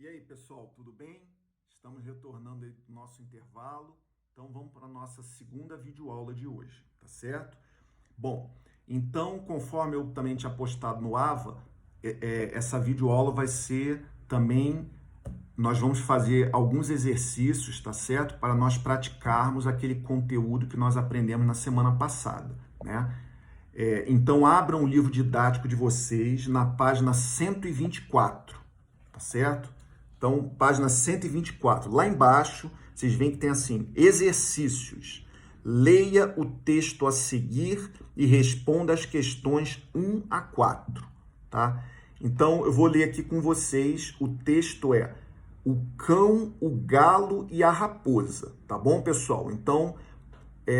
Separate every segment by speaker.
Speaker 1: E aí, pessoal, tudo bem? Estamos retornando aí do nosso intervalo, então vamos para a nossa segunda videoaula de hoje, tá certo? Bom, então, conforme eu também tinha postado no AVA, essa videoaula vai ser também, nós vamos fazer alguns exercícios, tá certo? Para nós praticarmos aquele conteúdo que nós aprendemos na semana passada, né? Então, abram o livro didático de vocês na página 124, tá certo? Então, página 124. Lá embaixo, vocês veem que tem assim, exercícios. Leia o texto a seguir e responda as questões 1 a 4, tá? Então, eu vou ler aqui com vocês. O texto é o cão, o galo e a raposa, tá bom, pessoal? Então,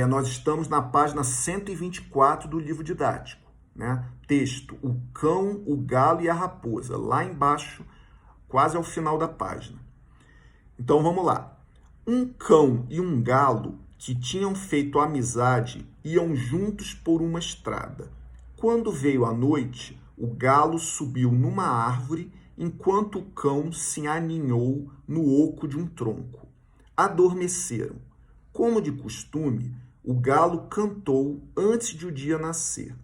Speaker 1: nós estamos na página 124 do livro didático, né? Texto, o cão, o galo e a raposa. Lá embaixo, quase ao final da página. Então, vamos lá. Um cão e um galo que tinham feito amizade iam juntos por uma estrada. Quando veio a noite, o galo subiu numa árvore, enquanto o cão se aninhou no oco de um tronco. Adormeceram. Como de costume, o galo cantou antes de o dia nascer.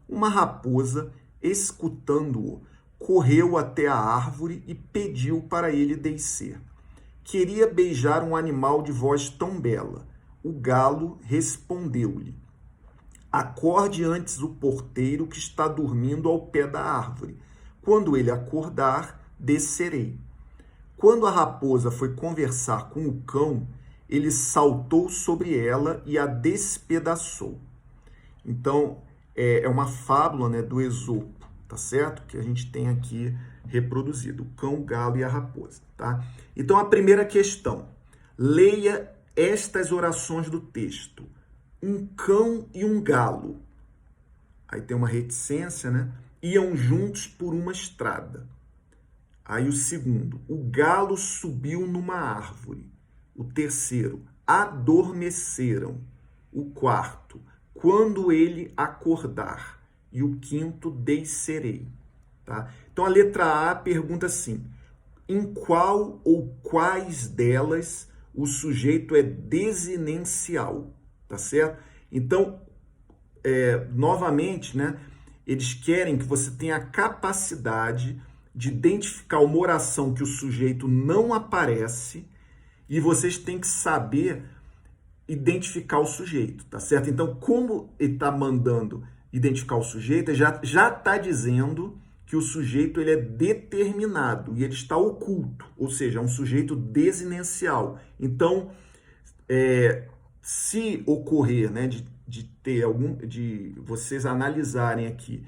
Speaker 1: Uma raposa, escutando-o, correu até a árvore e pediu para ele descer. Queria beijar um animal de voz tão bela. O galo respondeu-lhe: acorde antes o porteiro que está dormindo ao pé da árvore. Quando ele acordar, descerei. Quando a raposa foi conversar com o cão, ele saltou sobre ela e a despedaçou. Então, é uma fábula, né, do Esopo, tá certo? Que a gente tem aqui reproduzido, o cão, o galo e a raposa, tá? Então, a primeira questão, leia estas orações do texto. Um cão e um galo, aí tem uma reticência, né? Iam juntos por uma estrada. Aí o segundo, o galo subiu numa árvore. O terceiro, adormeceram. O quarto, quando ele acordar. E o quinto, descerei. Tá? Então, a letra A pergunta assim, em qual ou quais delas o sujeito é desinencial? Tá certo? Então, novamente, né, eles querem que você tenha a capacidade de identificar uma oração que o sujeito não aparece e vocês têm que saber identificar o sujeito, tá certo? Então, como ele está mandando identificar o sujeito, já está dizendo que o sujeito ele é determinado e ele está oculto, ou seja, é um sujeito desinencial. Então, se ocorrer, né, de ter de vocês analisarem aqui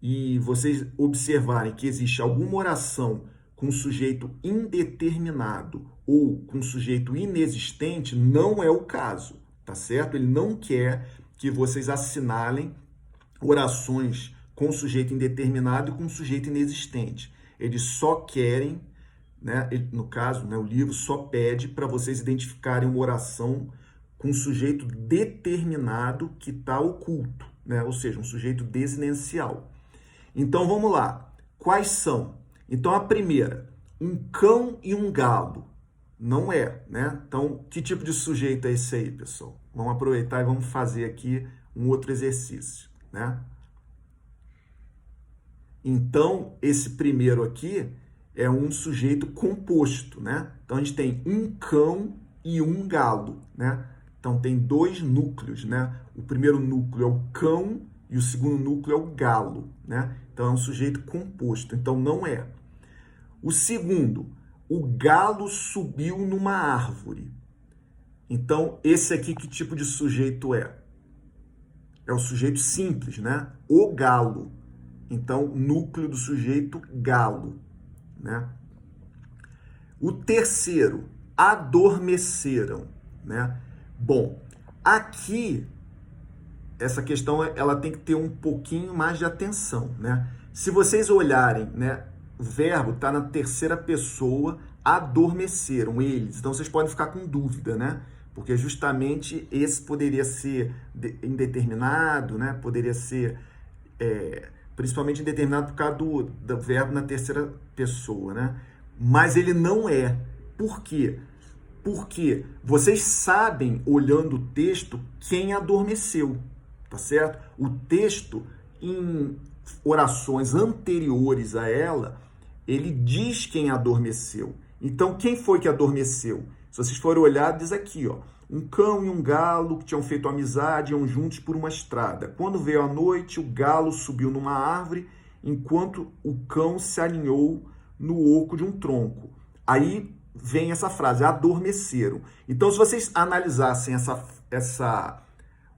Speaker 1: e vocês observarem que existe alguma oração com sujeito indeterminado ou com sujeito inexistente, não é o caso, tá certo? Ele não quer que vocês assinalem orações com sujeito indeterminado e com sujeito inexistente. Eles só querem, né, no caso, né, o livro só pede para vocês identificarem uma oração com sujeito determinado que está oculto, né? Ou seja, um sujeito desinencial. Então, vamos lá. Quais são? Então, a primeira, um cão e um galo. Não é, né? Então, que tipo de sujeito é esse aí, pessoal? Vamos aproveitar e vamos fazer aqui um outro exercício, né? Então, esse primeiro aqui é um sujeito composto, né? Então, a gente tem um cão e um galo, né? Então, tem dois núcleos, né? O primeiro núcleo é o cão e o segundo núcleo é o galo, né? Então, é um sujeito composto. Então, não é. O segundo, o galo subiu numa árvore. Então, esse aqui, que tipo de sujeito é? É o sujeito simples, né? O galo. Então, núcleo do sujeito galo, né? O terceiro, adormeceram, né? Bom, aqui essa questão ela tem que ter um pouquinho mais de atenção, né? Se vocês olharem, né, o verbo está na terceira pessoa, adormeceram eles. Então vocês podem ficar com dúvida, né? Porque justamente esse poderia ser indeterminado, né? Poderia ser principalmente indeterminado por causa do verbo na terceira pessoa, né? mas ele não é. Por quê? Porque vocês sabem, olhando o texto, quem adormeceu, tá certo? O texto, em orações anteriores a ela, ele diz quem adormeceu. Então, quem foi que adormeceu? Se vocês forem olhar, diz aqui, ó, um cão e um galo que tinham feito amizade, iam juntos por uma estrada. Quando veio a noite, o galo subiu numa árvore, enquanto o cão se aninhou no oco de um tronco. Aí vem essa frase, adormeceram. Então, se vocês analisassem essa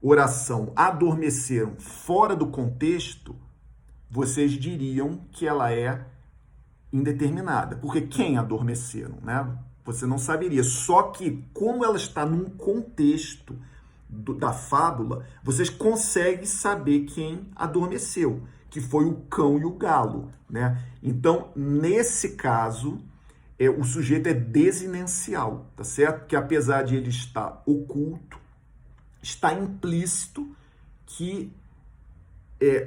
Speaker 1: oração, adormeceram, fora do contexto, vocês diriam que ela é indeterminada. Porque quem adormeceram, né? Você não saberia. Só que, como ela está num contexto da fábula, vocês conseguem saber quem adormeceu, que foi o cão e o galo, né? Então, nesse caso, o sujeito é desinencial, tá certo? Que apesar de ele estar oculto, está implícito que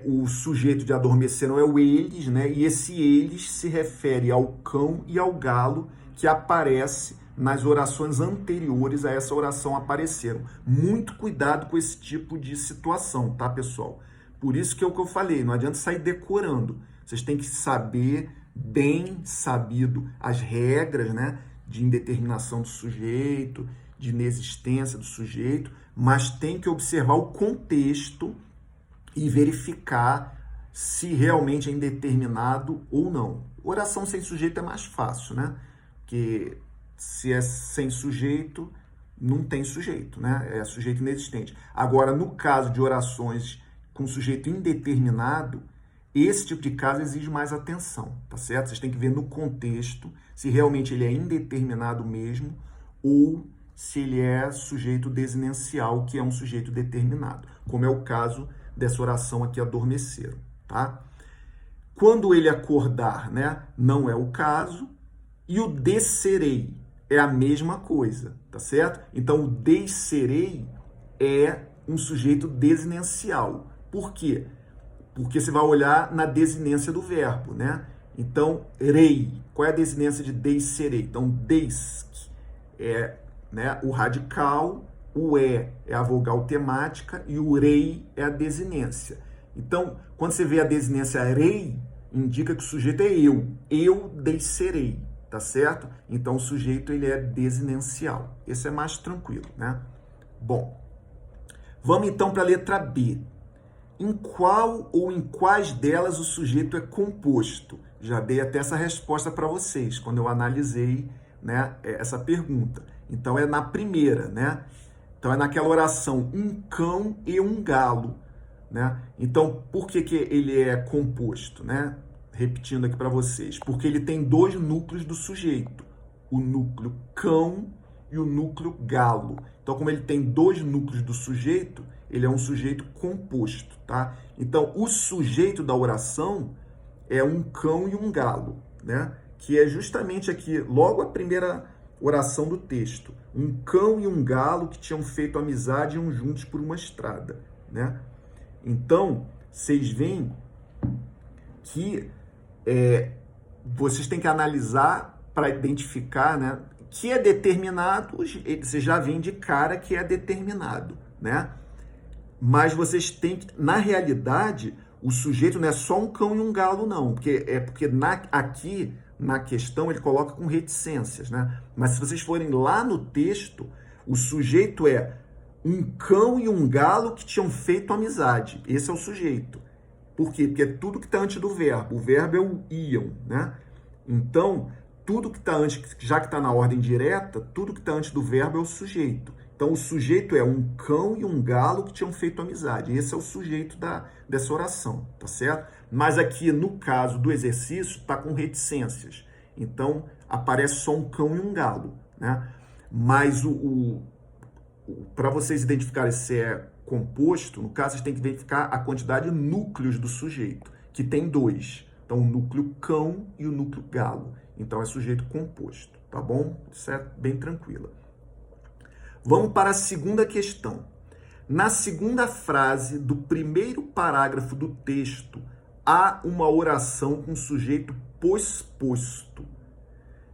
Speaker 1: o sujeito de adormeceram é o eles, né? E esse eles se refere ao cão e ao galo que aparece nas orações anteriores a essa oração apareceram. Muito cuidado com esse tipo de situação, tá, pessoal? Por isso que é o que eu falei, não adianta sair decorando. Vocês têm que saber, bem sabido, as regras, né, de indeterminação do sujeito, de inexistência do sujeito, mas tem que observar o contexto e verificar se realmente é indeterminado ou não. Oração sem sujeito é mais fácil, né? Porque se é sem sujeito, não tem sujeito, né? É sujeito inexistente. Agora, no caso de orações com sujeito indeterminado, esse tipo de caso exige mais atenção, tá certo? Vocês têm que ver no contexto se realmente ele é indeterminado mesmo ou se ele é sujeito desinencial, que é um sujeito determinado, como é o caso dessa oração aqui, adormeceram, tá? Quando ele acordar, né, não é o caso, e o descerei é a mesma coisa, tá certo? Então, o descerei é um sujeito desinencial. Por quê? Porque você vai olhar na desinência do verbo, né? Então, rei, qual é a desinência de descerei? Então, des é, né, o radical, o é a vogal temática e o rei é a desinência. Então, quando você vê a desinência rei, indica que o sujeito é eu descerei, tá certo? Então, o sujeito ele é desinencial. Esse é mais tranquilo, né? Bom, vamos então para a letra B. Em qual ou em quais delas o sujeito é composto? Já dei até essa resposta para vocês quando eu analisei, né, essa pergunta. Então, é na primeira, né? Então, é naquela oração, um cão e um galo, né? Então, por que ele é composto, né? Repetindo aqui para vocês. Porque ele tem dois núcleos do sujeito. O núcleo cão e o núcleo galo. Então, como ele tem dois núcleos do sujeito, ele é um sujeito composto, tá? Então, o sujeito da oração é um cão e um galo, né? Que é justamente aqui, logo a primeira oração do texto. Um cão e um galo que tinham feito amizade e iam juntos por uma estrada, né? Então, vocês veem que vocês têm que analisar para identificar, né? Que é determinado, você já vem de cara que é determinado, né? Mas vocês têm que, na realidade, o sujeito não é só um cão e um galo, não. Porque aqui, na questão, ele coloca com reticências, né? Mas se vocês forem lá no texto, o sujeito é um cão e um galo que tinham feito amizade. Esse é o sujeito. Por quê? Porque é tudo que está antes do verbo. O verbo é o iam, né? Então, tudo que está antes, já que está na ordem direta, tudo que está antes do verbo é o sujeito. Então, o sujeito é um cão e um galo que tinham feito amizade. Esse é o sujeito dessa oração, tá certo? Mas aqui, no caso do exercício, está com reticências. Então, aparece só um cão e um galo, né? Mas para vocês identificarem se é composto, no caso, vocês têm que identificar a quantidade de núcleos do sujeito, que tem dois. Então, o núcleo cão e o núcleo galo. Então, é sujeito composto, tá bom? Isso é bem tranquilo. Vamos para a segunda questão. Na segunda frase do primeiro parágrafo do texto, há uma oração com sujeito posposto.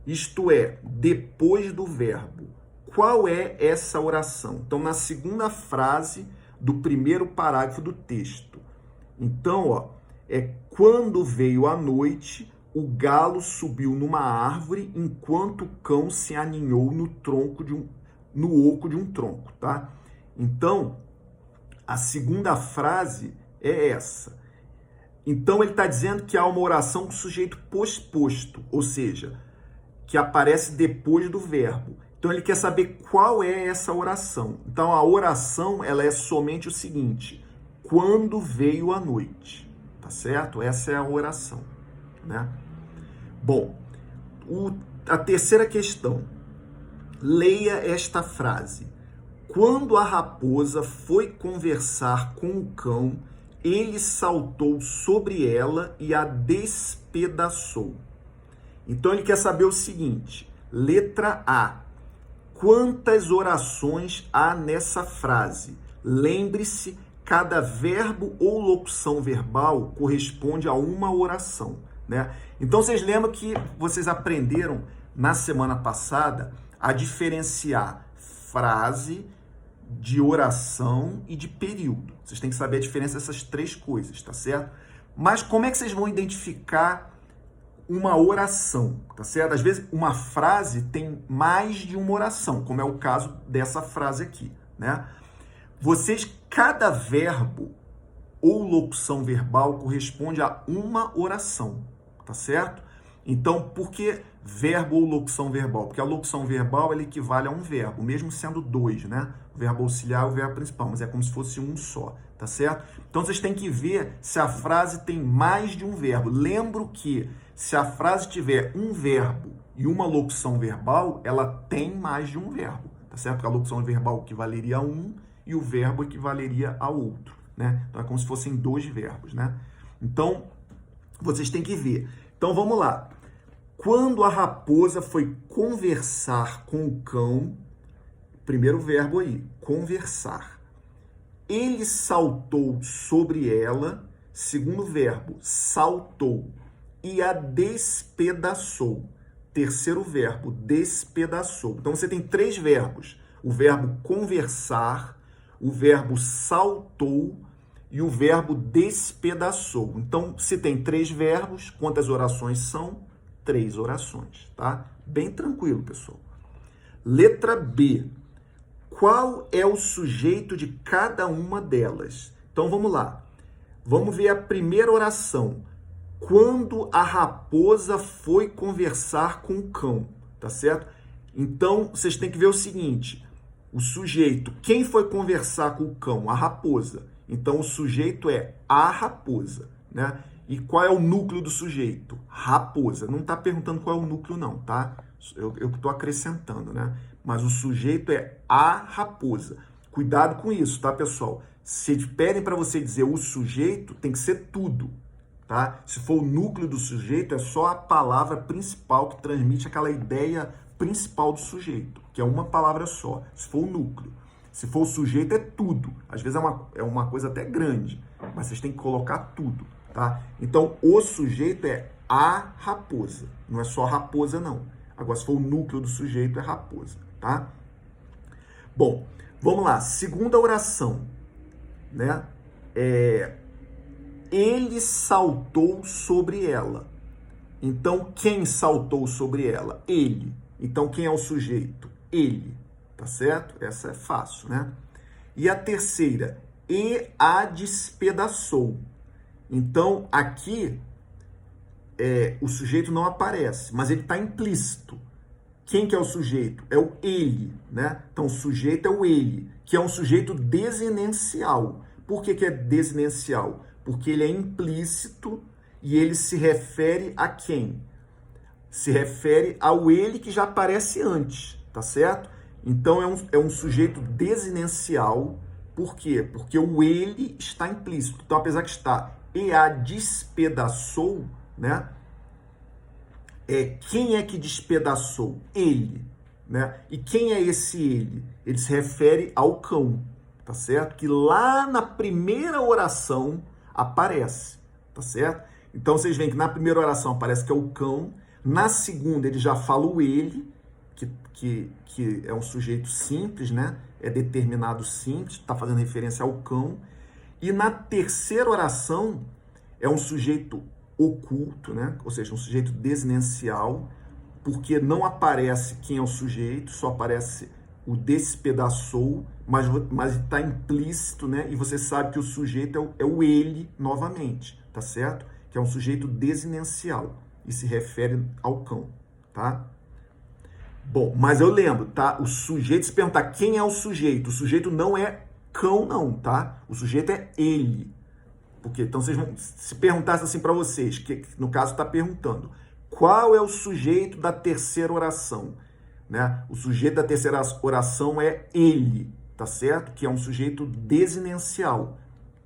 Speaker 1: isto é, depois do verbo. Qual é essa oração? Então, na segunda frase do primeiro parágrafo do texto. Então, ó, é quando veio a noite, o galo subiu numa árvore enquanto o cão se aninhou no oco de um tronco, tá? Então, a segunda frase é essa. Então, ele está dizendo que há uma oração com sujeito posposto, ou seja, que aparece depois do verbo. Então, ele quer saber qual é essa oração. Então, a oração, ela é somente o seguinte: quando veio a noite, tá certo? Essa é a oração, né? Bom, a terceira questão. Leia esta frase. Quando a raposa foi conversar com o cão, ele saltou sobre ela e a despedaçou. Então, ele quer saber o seguinte. Letra A. Quantas orações há nessa frase? Lembre-se, cada verbo ou locução verbal corresponde a uma oração, né? Então, vocês lembram que vocês aprenderam na semana passada a diferenciar frase de oração e de período. Vocês têm que saber a diferença dessas três coisas, tá certo? Mas como é que vocês vão identificar uma oração, tá certo? Às vezes uma frase tem mais de uma oração, como é o caso dessa frase aqui, né? Cada verbo ou locução verbal corresponde a uma oração, tá certo? Então, por que verbo ou locução verbal? Porque a locução verbal ela equivale a um verbo, mesmo sendo dois, né? O verbo auxiliar e o verbo principal, mas é como se fosse um só, tá certo? Então, vocês têm que ver se a frase tem mais de um verbo. Lembro que se a frase tiver um verbo e uma locução verbal, ela tem mais de um verbo, tá certo? Porque a locução verbal equivaleria a um e o verbo equivaleria a outro, né? Então, é como se fossem dois verbos, né? Então, vocês têm que ver. Então, vamos lá. Quando a raposa foi conversar com o cão, primeiro verbo aí, conversar. Ele saltou sobre ela, segundo verbo, saltou, e a despedaçou. Terceiro verbo, despedaçou. Então, você tem três verbos. O verbo conversar, o verbo saltou e o verbo despedaçou. Então, se tem três verbos, quantas orações são? 3 orações, tá? Bem tranquilo, pessoal. Letra B. Qual é o sujeito de cada uma delas? Então, vamos lá. Vamos ver a primeira oração. Quando a raposa foi conversar com o cão, tá certo? Então, vocês têm que ver o seguinte. O sujeito, quem foi conversar com o cão? A raposa. Então, o sujeito é a raposa, né? E qual é o núcleo do sujeito? Raposa. Não está perguntando qual é o núcleo, não, tá? Eu estou acrescentando, né? Mas o sujeito é a raposa. Cuidado com isso, tá, pessoal? Se pedem para você dizer o sujeito, tem que ser tudo, tá? Se for o núcleo do sujeito, é só a palavra principal que transmite aquela ideia principal do sujeito, que é uma palavra só. Se for o núcleo. Se for o sujeito, é tudo. Às vezes é uma coisa até grande, mas vocês têm que colocar tudo. Tá? Então, o sujeito é a raposa. Não é só raposa, não. Agora, se for o núcleo do sujeito, é raposa. Tá? Bom, vamos lá. Segunda oração. Né? Ele saltou sobre ela. Então, quem saltou sobre ela? Ele. Então, quem é o sujeito? Ele. Tá certo? Essa é fácil, né? E a terceira. E a despedaçou. Então, aqui, o sujeito não aparece, mas ele está implícito. Quem que é o sujeito? É o ele, né? Então, o sujeito é o ele, que é um sujeito desinencial. Por que é desinencial? Porque ele é implícito e ele se refere a quem? Se refere ao ele que já aparece antes, tá certo? Então, é um sujeito desinencial. Por quê? Porque o ele está implícito. Então, apesar que está e a despedaçou, né? Quem é que despedaçou? Ele, né? E quem é esse ele? Ele se refere ao cão, tá certo? Que lá na primeira oração aparece, tá certo? Então, vocês veem que na primeira oração aparece que é o cão, Na segunda, ele já fala o ele, que é um sujeito simples, né? É determinado simples, está fazendo referência ao cão. E na terceira oração, é um sujeito oculto, né? Ou seja, um sujeito desinencial, porque não aparece quem é o sujeito, só aparece o despedaçou, mas está implícito, né? E você sabe que o sujeito é o ele novamente, tá certo? Que é um sujeito desinencial e se refere ao cão, tá? Bom, mas eu lembro, tá? O sujeito, se perguntar quem é o sujeito não é cão, não, tá? O sujeito é ele. Porque, então, vocês vão, se perguntasse assim para vocês, que no caso está perguntando, qual é o sujeito da terceira oração? Né? O sujeito da terceira oração é ele, tá certo? Que é um sujeito desinencial,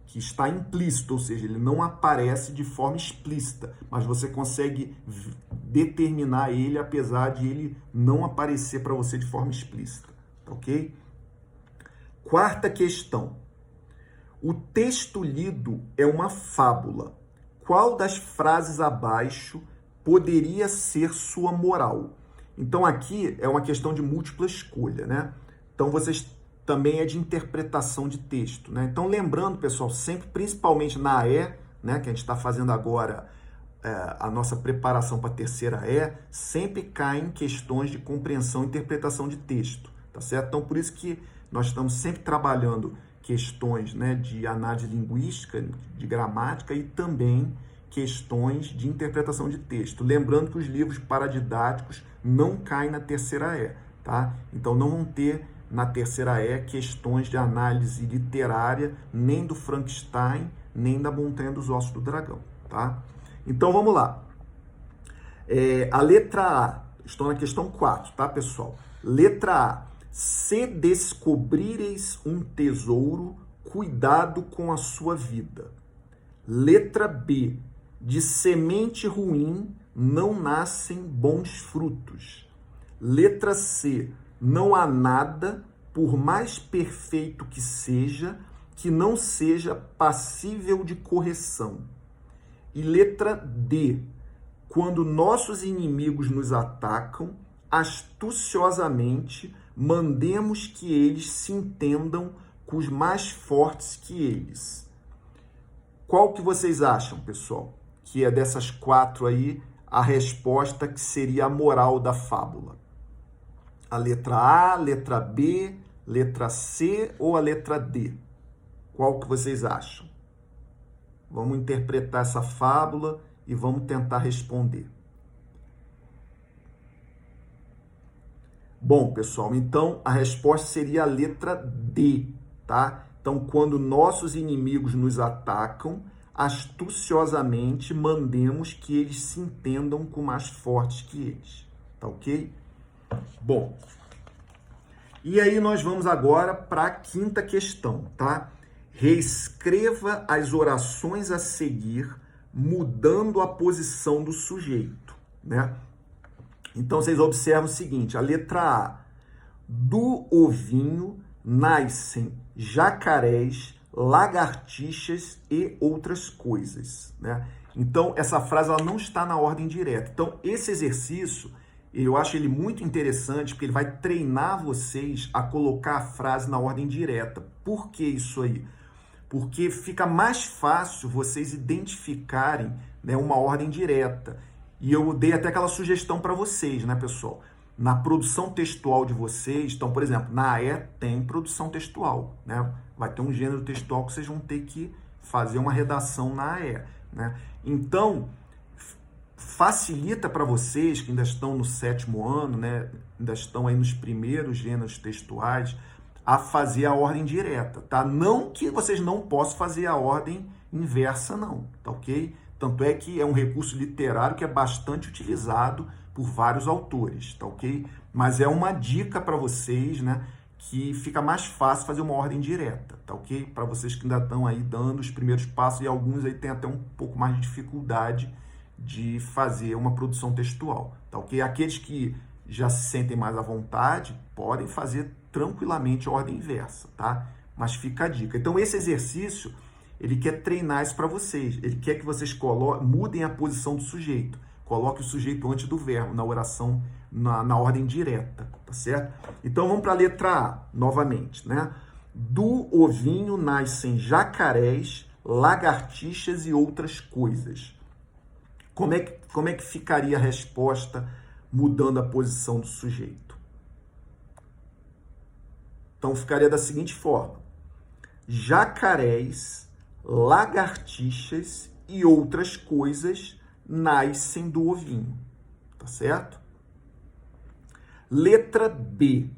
Speaker 1: que está implícito, ou seja, ele não aparece de forma explícita, mas você consegue determinar ele, apesar de ele não aparecer para você de forma explícita, tá ok? Quarta questão. O texto lido é uma fábula. Qual das frases abaixo poderia ser sua moral? Então aqui é uma questão de múltipla escolha, né? Então vocês também é de interpretação de texto, né? Então lembrando, pessoal, sempre, principalmente na AE, né, que a gente está fazendo agora a nossa preparação para a terceira E, sempre caem questões de compreensão e interpretação de texto, tá certo? Então por isso que nós estamos sempre trabalhando questões, né, de análise linguística, de gramática e também questões de interpretação de texto. Lembrando que os livros paradidáticos não caem na terceira E, tá? Então não vão ter na terceira E questões de análise literária, nem do Frankenstein, nem da Montanha dos Ossos do Dragão, tá? Então vamos lá. A letra A, estou na questão 4, tá, pessoal? Letra A. Se descobrireis um tesouro, cuidado com a sua vida. Letra B. De semente ruim não nascem bons frutos. Letra C. Não há nada, por mais perfeito que não seja passível de correção. E letra D. Quando nossos inimigos nos atacam, astuciosamente mandemos que eles se entendam com os mais fortes que eles. Qual que vocês acham, pessoal? Que é dessas 4 aí a resposta que seria a moral da fábula? A letra A, letra B, letra C ou a letra D? Qual que vocês acham? Vamos interpretar essa fábula e vamos tentar responder. Bom, pessoal, então a resposta seria a letra D, tá? Então, quando nossos inimigos nos atacam, astuciosamente mandemos que eles se entendam com mais fortes que eles, tá ok? Bom, e aí nós vamos agora para a quinta questão, tá? Reescreva as orações a seguir, mudando a posição do sujeito, né? Então, vocês observam o seguinte, a letra A. Do ovinho nascem jacarés, lagartixas e outras coisas, né? Então, essa frase ela não está na ordem direta. Então, esse exercício, eu acho ele muito interessante, porque ele vai treinar vocês a colocar a frase na ordem direta. Por que isso aí? Porque fica mais fácil vocês identificarem, né, uma ordem direta. E eu dei até aquela sugestão para vocês, né, pessoal? Na produção textual de vocês, então, por exemplo, na AE tem produção textual, né? Vai ter um gênero textual que vocês vão ter que fazer uma redação na AE, né? Então, facilita para vocês que ainda estão no 7º ano, né? Ainda estão aí nos primeiros gêneros textuais, a fazer a ordem direta, tá? Não que vocês não possam fazer a ordem inversa, não, tá ok? Tanto é que é um recurso literário que é bastante utilizado por vários autores, tá ok? Mas é uma dica para vocês, né? Que fica mais fácil fazer uma ordem direta, tá ok? Para vocês que ainda estão aí dando os primeiros passos e alguns aí têm até um pouco mais de dificuldade de fazer uma produção textual, tá ok? Aqueles que já se sentem mais à vontade podem fazer tranquilamente a ordem inversa, tá? Mas fica a dica. Então, esse exercício, ele quer treinar isso para vocês. Ele quer que vocês mudem a posição do sujeito. Coloque o sujeito antes do verbo, na oração, na ordem direta, tá certo? Então, vamos para a letra A, novamente, né? Do ovinho nascem jacarés, lagartixas e outras coisas. Como é que ficaria a resposta mudando a posição do sujeito? Então, ficaria da seguinte forma. Jacarés, lagartixas e outras coisas nascem do ovinho, tá certo? Letra B.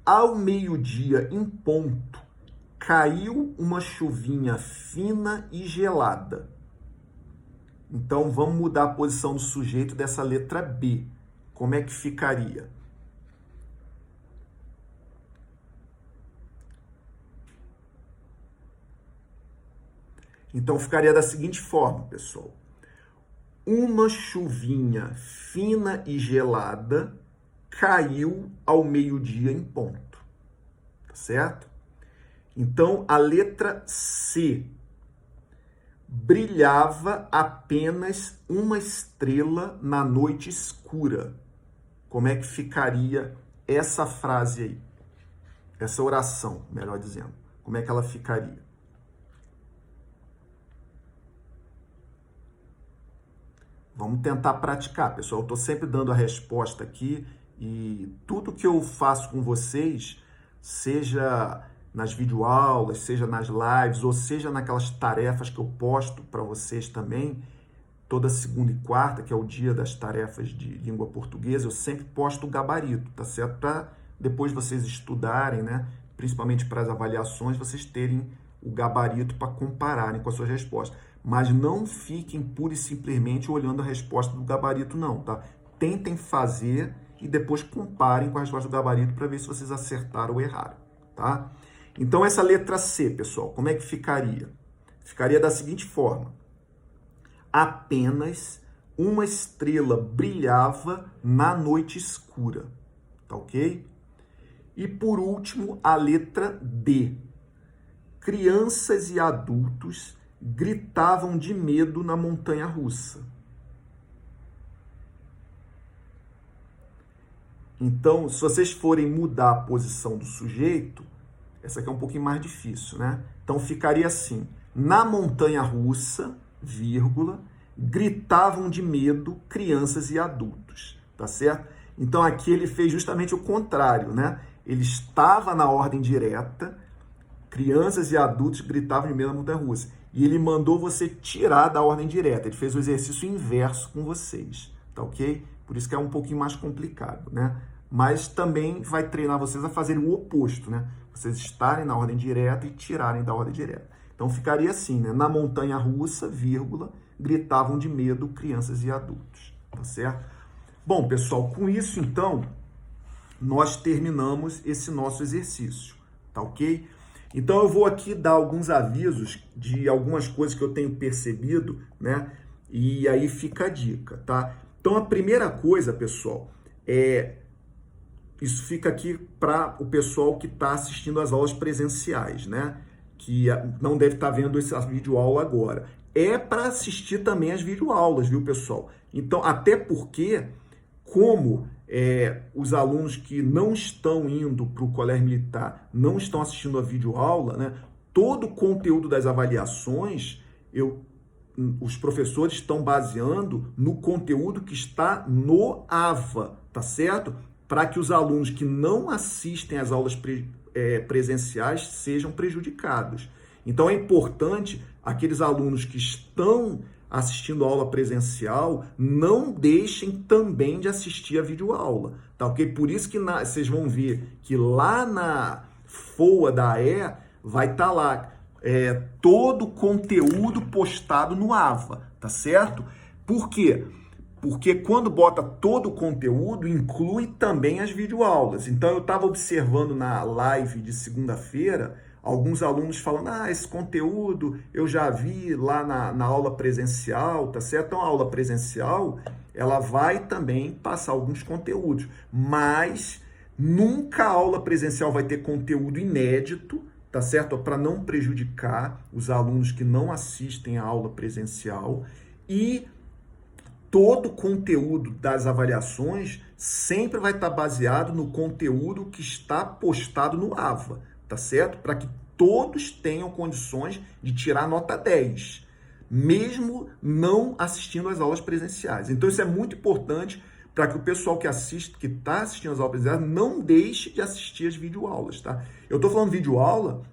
Speaker 1: Ao meio-dia em ponto, caiu uma chuvinha fina e gelada. Então, vamos mudar a posição do sujeito dessa letra B. Como é que ficaria? Então, ficaria da seguinte forma, pessoal. Uma chuvinha fina e gelada caiu ao meio-dia em ponto. Tá certo? Então, a letra C. Brilhava apenas uma estrela na noite escura. Como é que ficaria essa frase aí? Essa oração, melhor dizendo. Como é que ela ficaria? Vamos tentar praticar, pessoal. Eu estou sempre dando a resposta aqui e tudo que eu faço com vocês, seja nas videoaulas, seja nas lives, ou seja naquelas tarefas que eu posto para vocês também, toda segunda e quarta, que é o dia das tarefas de língua portuguesa, eu sempre posto o gabarito, tá certo? Para depois vocês estudarem, né? Principalmente para as avaliações, vocês terem o gabarito para compararem com as suas respostas. Mas não fiquem pura e simplesmente olhando a resposta do gabarito, não, tá? Tentem fazer e depois comparem com a resposta do gabarito para ver se vocês acertaram ou erraram, tá? Então, essa letra C, pessoal, como é que ficaria? Ficaria da seguinte forma. Apenas uma estrela brilhava na noite escura, tá ok? E, por último, a letra D. Crianças e adultos gritavam de medo na montanha-russa. Então, se vocês forem mudar a posição do sujeito, essa aqui é um pouquinho mais difícil, né? Então, ficaria assim. Na montanha-russa, vírgula, gritavam de medo crianças e adultos, tá certo? Então, aqui ele fez justamente o contrário, né? Ele estava na ordem direta, crianças e adultos gritavam de medo na montanha-russa. E ele mandou você tirar da ordem direta. Ele fez o exercício inverso com vocês, tá ok? Por isso que é um pouquinho mais complicado, né? Mas também vai treinar vocês a fazerem o oposto, né? Vocês estarem na ordem direta e tirarem da ordem direta. Então, ficaria assim, né? Na montanha-russa, vírgula, gritavam de medo crianças e adultos, tá certo? Bom, pessoal, com isso, então, nós terminamos esse nosso exercício, tá ok? Então, eu vou aqui dar alguns avisos de algumas coisas que eu tenho percebido, né? E aí fica a dica, tá? Então, a primeira coisa, pessoal, isso fica aqui para o pessoal que está assistindo às aulas presenciais, né? Que não deve estar vendo essa videoaula agora. É para assistir também as videoaulas, viu, pessoal? Então, até porque, como os alunos que não estão indo para o Colégio Militar não estão assistindo a videoaula, né? Todo o conteúdo das avaliações, os professores estão baseando no conteúdo que está no AVA, tá certo? Para que os alunos que não assistem às aulas presenciais sejam prejudicados. Então, é importante aqueles alunos que estão assistindo a aula presencial não deixem também de assistir a videoaula, tá ok? Por isso que vocês vão ver que lá na FOA da AE vai estar lá todo o conteúdo postado no AVA, tá certo? Por quê? Porque quando bota todo o conteúdo, inclui também as videoaulas. Então, eu estava observando na live de segunda-feira, alguns alunos falando, esse conteúdo eu já vi lá na aula presencial, tá certo? Então, a aula presencial, ela vai também passar alguns conteúdos, mas nunca a aula presencial vai ter conteúdo inédito, tá certo? Para não prejudicar os alunos que não assistem à aula presencial. E todo o conteúdo das avaliações sempre vai estar baseado no conteúdo que está postado no AVA, tá certo? Para que todos tenham condições de tirar nota 10, mesmo não assistindo às aulas presenciais. Então isso é muito importante para que o pessoal que está assistindo às aulas presenciais, não deixe de assistir as videoaulas, tá? Eu estou falando videoaula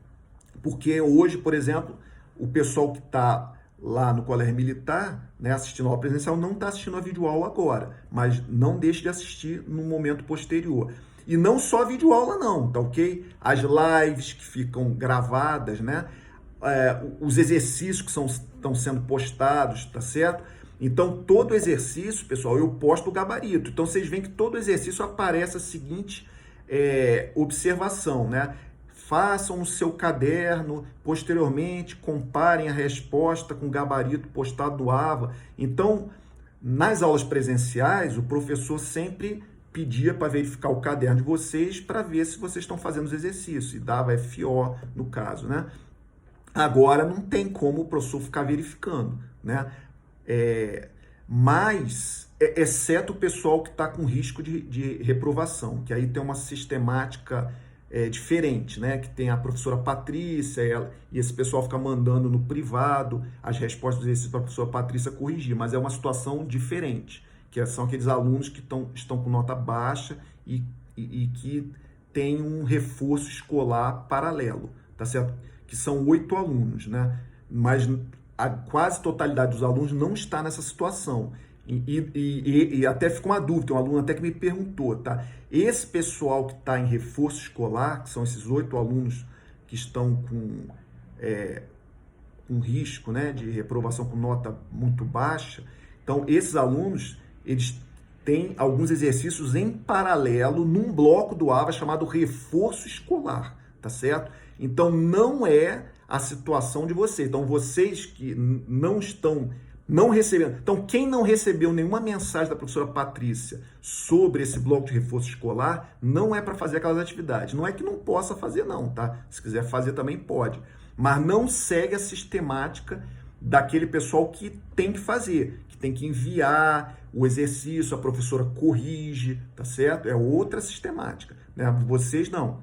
Speaker 1: porque hoje, por exemplo, o pessoal que está lá no Colégio Militar, né, assistindo a aula presencial, não está assistindo a videoaula agora, mas não deixe de assistir no momento posterior. E não só a videoaula não, tá ok? As lives que ficam gravadas, né? Os exercícios que estão sendo postados, tá certo? Então, todo exercício, pessoal, eu posto o gabarito. Então, vocês veem que todo exercício aparece a seguinte observação, né? Façam o seu caderno, posteriormente comparem a resposta com o gabarito postado no AVA. Então, nas aulas presenciais, o professor sempre pedia para verificar o caderno de vocês para ver se vocês estão fazendo os exercícios, e dava FO no caso, né? Agora não tem como o professor ficar verificando, né? Mas, exceto o pessoal que está com risco de reprovação, que aí tem uma sistemática diferente, né? Que tem a professora Patrícia, e esse pessoal fica mandando no privado as respostas dos exercícios para a professora Patrícia corrigir, mas é uma situação diferente, que são aqueles alunos que estão com nota baixa e que têm um reforço escolar paralelo, tá certo? Que são 8 alunos, né? Mas a quase totalidade dos alunos não está nessa situação. E até ficou uma dúvida, um aluno até que me perguntou, tá? Esse pessoal que está em reforço escolar, que são esses 8 alunos que estão com risco, né, de reprovação com nota muito baixa, então esses alunos, eles têm alguns exercícios em paralelo num bloco do AVA chamado reforço escolar, tá certo? Então não é a situação de vocês. Então vocês que não recebendo. Então, quem não recebeu nenhuma mensagem da professora Patrícia sobre esse bloco de reforço escolar, não é para fazer aquelas atividades. Não é que não possa fazer, não, tá? Se quiser fazer, também pode. Mas não segue a sistemática daquele pessoal que tem que fazer, que tem que enviar o exercício, a professora corrige, tá certo? É outra sistemática, né? Vocês não.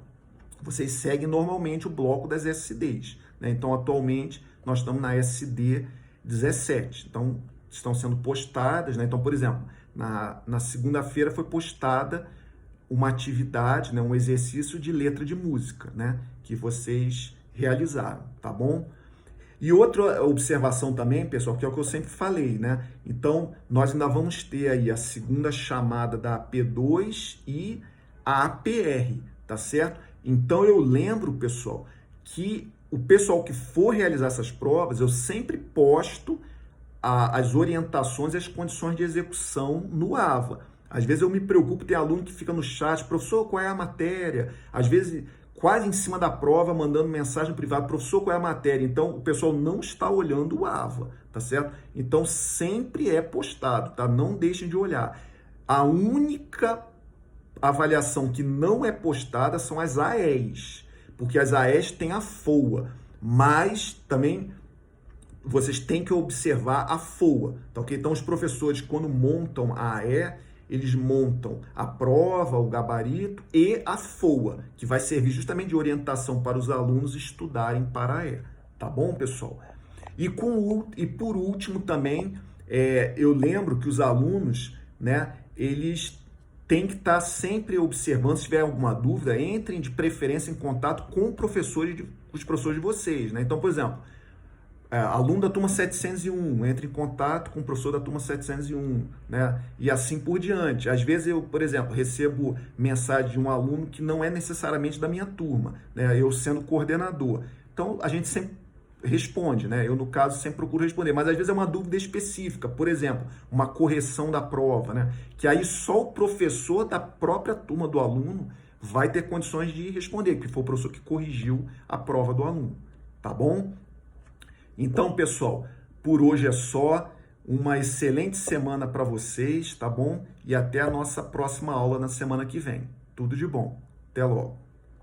Speaker 1: Vocês seguem normalmente o bloco das SDs, né? Então, atualmente, nós estamos na SD 17. Então, estão sendo postadas, né? Então, por exemplo, na segunda-feira foi postada uma atividade, né? Um exercício de letra de música, né? Que vocês realizaram, tá bom? E outra observação também, pessoal, que é o que eu sempre falei, né? Então, nós ainda vamos ter aí a segunda chamada da AP2 e a APR, tá certo? Então, eu lembro, pessoal, que o pessoal que for realizar essas provas, eu sempre posto as orientações e as condições de execução no AVA. Às vezes eu me preocupo, tem aluno que fica no chat, professor, qual é a matéria? Às vezes, quase em cima da prova, mandando mensagem privada, professor, qual é a matéria? Então, o pessoal não está olhando o AVA, tá certo? Então, sempre é postado, tá? Não deixem de olhar. A única avaliação que não é postada são as AEs, porque as AEs têm a FOA, mas também vocês têm que observar a FOA, tá ok? Então, os professores, quando montam a AE, eles montam a prova, o gabarito e a FOA, que vai servir justamente de orientação para os alunos estudarem para a AE, tá bom, pessoal? E por último também, eu lembro que os alunos, né, eles têm que estar sempre observando, se tiver alguma dúvida, entrem de preferência em contato com os professores de vocês, né? Então, por exemplo, aluno da turma 701, entre em contato com o professor da turma 701, né? E assim por diante. Às vezes eu, por exemplo, recebo mensagem de um aluno que não é necessariamente da minha turma, né? Eu sendo coordenador. Então, a gente sempre responde, né? Eu, no caso, sempre procuro responder, mas às vezes é uma dúvida específica, por exemplo, uma correção da prova, né? Que aí só o professor da própria turma do aluno vai ter condições de responder, que foi o professor que corrigiu a prova do aluno, tá bom? Então, pessoal, por hoje é só. Uma excelente semana para vocês, tá bom? E até a nossa próxima aula na semana que vem. Tudo de bom. Até logo.